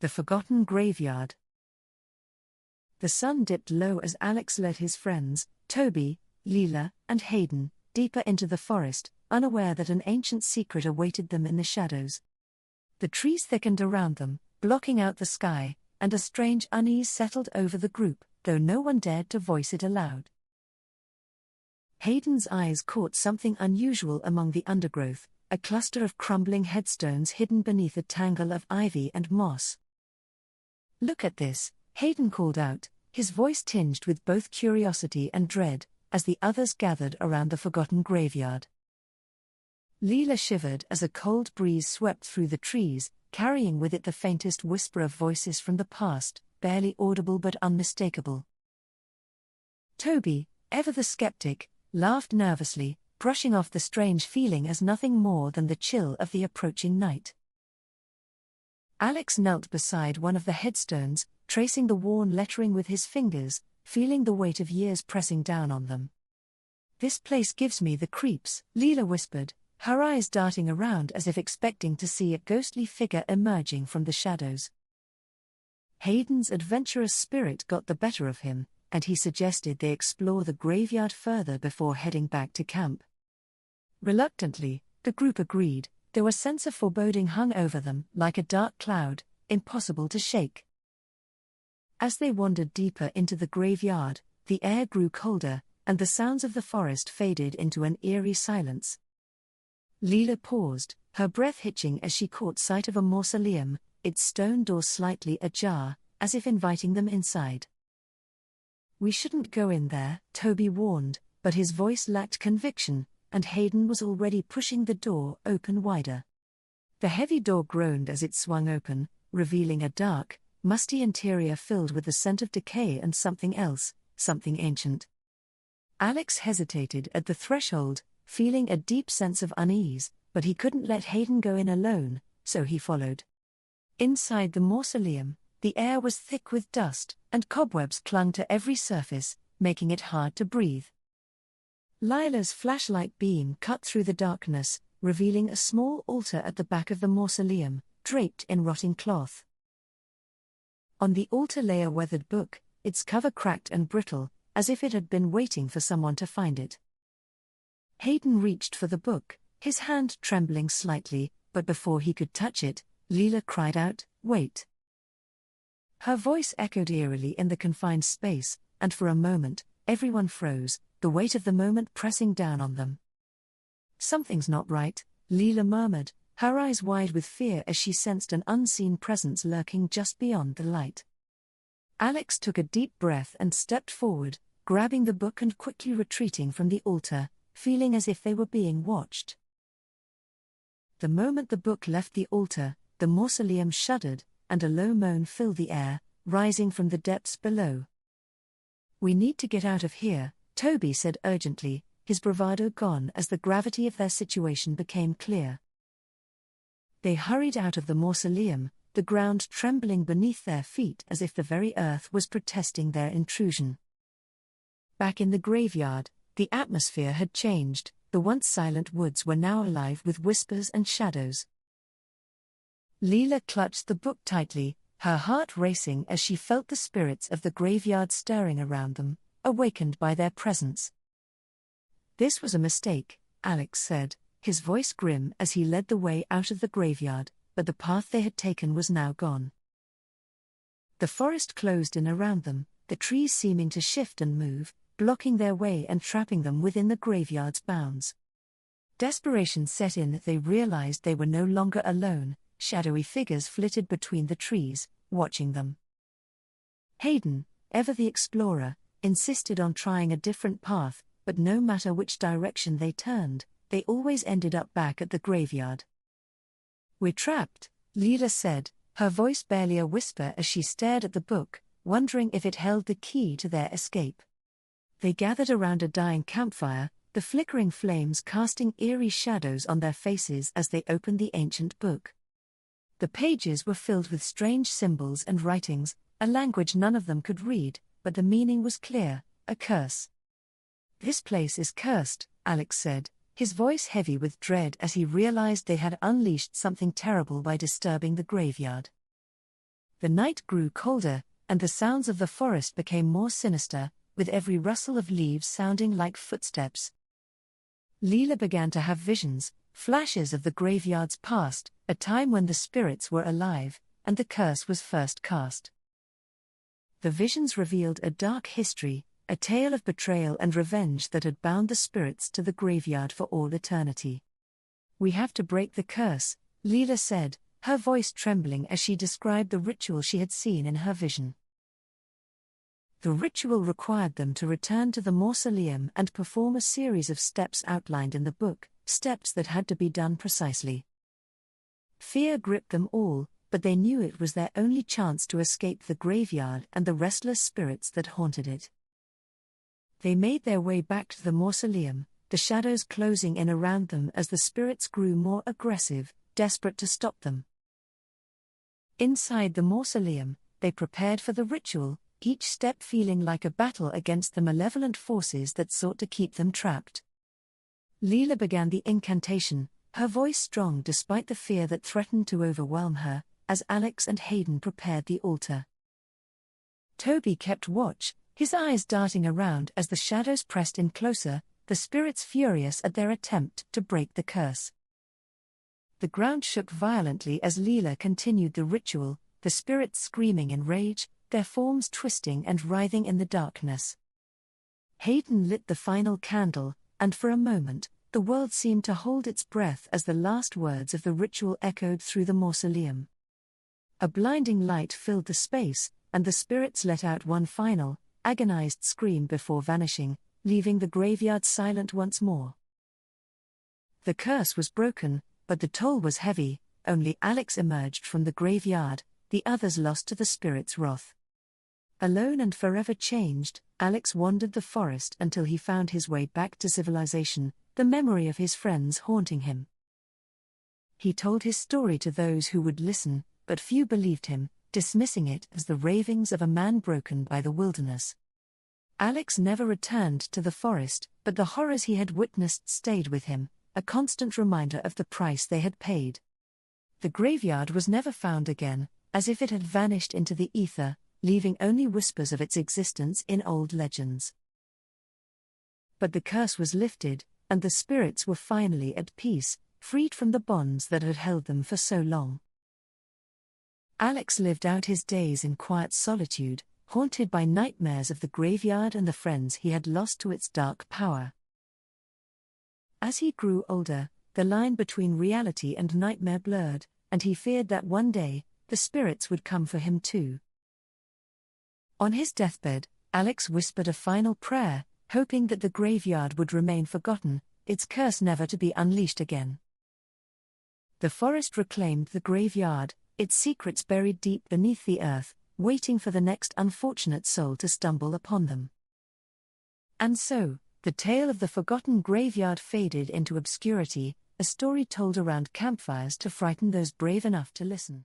The Forgotten Graveyard. The sun dipped low as Alex led his friends, Toby, Leela, and Hayden, deeper into the forest, unaware that an ancient secret awaited them in the shadows. The trees thickened around them, blocking out the sky, and a strange unease settled over the group, though no one dared to voice it aloud. Hayden's eyes caught something unusual among the undergrowth, a cluster of crumbling headstones hidden beneath a tangle of ivy and moss. "Look at this," Hayden called out, his voice tinged with both curiosity and dread, as the others gathered around the forgotten graveyard. Leela shivered as a cold breeze swept through the trees, carrying with it the faintest whisper of voices from the past, barely audible but unmistakable. Toby, ever the skeptic, laughed nervously, brushing off the strange feeling as nothing more than the chill of the approaching night. Alex knelt beside one of the headstones, tracing the worn lettering with his fingers, feeling the weight of years pressing down on them. "This place gives me the creeps," Leela whispered, her eyes darting around as if expecting to see a ghostly figure emerging from the shadows. Hayden's adventurous spirit got the better of him, and he suggested they explore the graveyard further before heading back to camp. Reluctantly, the group agreed, though a sense of foreboding hung over them like a dark cloud, impossible to shake. As they wandered deeper into the graveyard, the air grew colder, and the sounds of the forest faded into an eerie silence. Leela paused, her breath hitching as she caught sight of a mausoleum, its stone door slightly ajar, as if inviting them inside. "We shouldn't go in there," Toby warned, but his voice lacked conviction, and Hayden was already pushing the door open wider. The heavy door groaned as it swung open, revealing a dark, musty interior filled with the scent of decay and something else, something ancient. Alex hesitated at the threshold, feeling a deep sense of unease, but he couldn't let Hayden go in alone, so he followed. Inside the mausoleum, the air was thick with dust, and cobwebs clung to every surface, making it hard to breathe. Lila's flashlight beam cut through the darkness, revealing a small altar at the back of the mausoleum, draped in rotting cloth. On the altar lay a weathered book, its cover cracked and brittle, as if it had been waiting for someone to find it. Hayden reached for the book, his hand trembling slightly, but before he could touch it, Leela cried out, "Wait." Her voice echoed eerily in the confined space, and for a moment, everyone froze, the weight of the moment pressing down on them. "Something's not right," Leela murmured, her eyes wide with fear as she sensed an unseen presence lurking just beyond the light. Alex took a deep breath and stepped forward, grabbing the book and quickly retreating from the altar, feeling as if they were being watched. The moment the book left the altar, the mausoleum shuddered, and a low moan filled the air, rising from the depths below. "We need to get out of here," Toby said urgently, his bravado gone as the gravity of their situation became clear. They hurried out of the mausoleum, the ground trembling beneath their feet as if the very earth was protesting their intrusion. Back in the graveyard, the atmosphere had changed, the once silent woods were now alive with whispers and shadows. Leela clutched the book tightly, her heart racing as she felt the spirits of the graveyard stirring around them, awakened by their presence. "This was a mistake," Alex said, his voice grim as he led the way out of the graveyard, but the path they had taken was now gone. The forest closed in around them, the trees seeming to shift and move, blocking their way and trapping them within the graveyard's bounds. Desperation set in as they realized they were no longer alone, shadowy figures flitted between the trees, watching them. Hayden, ever the explorer, insisted on trying a different path, but no matter which direction they turned, they always ended up back at the graveyard. "We're trapped," Leela said, her voice barely a whisper as she stared at the book, wondering if it held the key to their escape. They gathered around a dying campfire, the flickering flames casting eerie shadows on their faces as they opened the ancient book. The pages were filled with strange symbols and writings, a language none of them could read, but the meaning was clear, a curse. "This place is cursed," Alex said, his voice heavy with dread as he realized they had unleashed something terrible by disturbing the graveyard. The night grew colder, and the sounds of the forest became more sinister, with every rustle of leaves sounding like footsteps. Leela began to have visions, flashes of the graveyard's past, a time when the spirits were alive, and the curse was first cast. The visions revealed a dark history, a tale of betrayal and revenge that had bound the spirits to the graveyard for all eternity. "We have to break the curse," Leela said, her voice trembling as she described the ritual she had seen in her vision. The ritual required them to return to the mausoleum and perform a series of steps outlined in the book, steps that had to be done precisely. Fear gripped them all, but they knew it was their only chance to escape the graveyard and the restless spirits that haunted it. They made their way back to the mausoleum, the shadows closing in around them as the spirits grew more aggressive, desperate to stop them. Inside the mausoleum, they prepared for the ritual, each step feeling like a battle against the malevolent forces that sought to keep them trapped. Leela began the incantation, her voice strong despite the fear that threatened to overwhelm her, as Alex and Hayden prepared the altar. Toby kept watch, his eyes darting around as the shadows pressed in closer, the spirits furious at their attempt to break the curse. The ground shook violently as Leela continued the ritual, the spirits screaming in rage, their forms twisting and writhing in the darkness. Hayden lit the final candle, and for a moment, the world seemed to hold its breath as the last words of the ritual echoed through the mausoleum. A blinding light filled the space, and the spirits let out one final, agonized scream before vanishing, leaving the graveyard silent once more. The curse was broken, but the toll was heavy. Only Alex emerged from the graveyard, the others lost to the spirits' wrath. Alone and forever changed, Alex wandered the forest until he found his way back to civilization, the memory of his friends haunting him. He told his story to those who would listen, but few believed him, dismissing it as the ravings of a man broken by the wilderness. Alex never returned to the forest, but the horrors he had witnessed stayed with him, a constant reminder of the price they had paid. The graveyard was never found again, as if it had vanished into the ether, leaving only whispers of its existence in old legends. But the curse was lifted, and the spirits were finally at peace, freed from the bonds that had held them for so long. Alex lived out his days in quiet solitude, haunted by nightmares of the graveyard and the friends he had lost to its dark power. As he grew older, the line between reality and nightmare blurred, and he feared that one day, the spirits would come for him too. On his deathbed, Alex whispered a final prayer, hoping that the graveyard would remain forgotten, its curse never to be unleashed again. The forest reclaimed the graveyard, its secrets buried deep beneath the earth, waiting for the next unfortunate soul to stumble upon them. And so, the tale of the forgotten graveyard faded into obscurity, a story told around campfires to frighten those brave enough to listen.